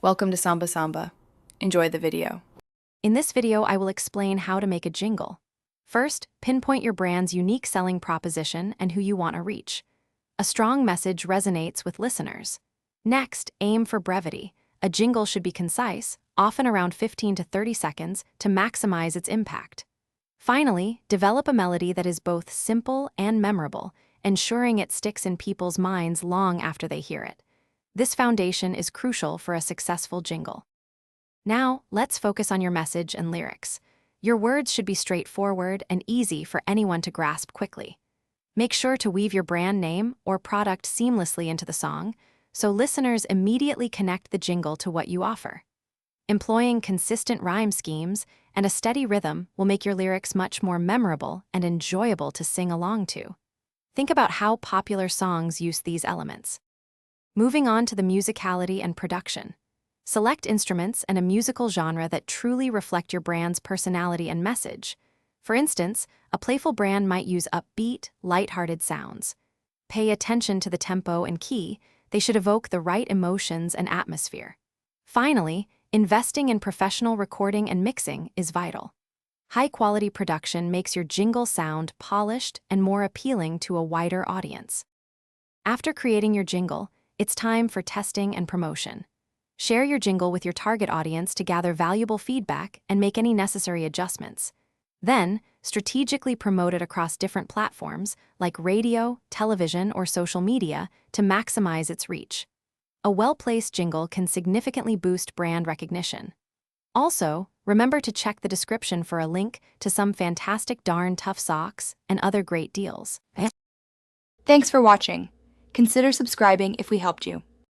Welcome to Samba Samba. Enjoy the video. In this video, I will explain how to make a jingle. First, pinpoint your brand's unique selling proposition and who you want to reach. A strong message resonates with listeners. Next, aim for brevity. A jingle should be concise, often around 15 to 30 seconds, to maximize its impact. Finally, develop a melody that is both simple and memorable, ensuring it sticks in people's minds long after they hear it. This foundation is crucial for a successful jingle. Now, let's focus on your message and lyrics. Your words should be straightforward and easy for anyone to grasp quickly. Make sure to weave your brand name or product seamlessly into the song, so listeners immediately connect the jingle to what you offer. Employing consistent rhyme schemes and a steady rhythm will make your lyrics much more memorable and enjoyable to sing along to. Think about how popular songs use these elements. Moving on to the musicality and production. Select instruments and a musical genre that truly reflect your brand's personality and message. For instance, a playful brand might use upbeat, lighthearted sounds. Pay attention to the tempo and key; they should evoke the right emotions and atmosphere. Finally, investing in professional recording and mixing is vital. High-quality production makes your jingle sound polished and more appealing to a wider audience. After creating your jingle, it's time for testing and promotion. Share your jingle with your target audience to gather valuable feedback and make any necessary adjustments. Then, strategically promote it across different platforms like radio, television, or social media to maximize its reach. A well-placed jingle can significantly boost brand recognition. Also, remember to check the description for a link to some fantastic darn tough socks and other great deals. Thanks for watching. Consider subscribing if we helped you.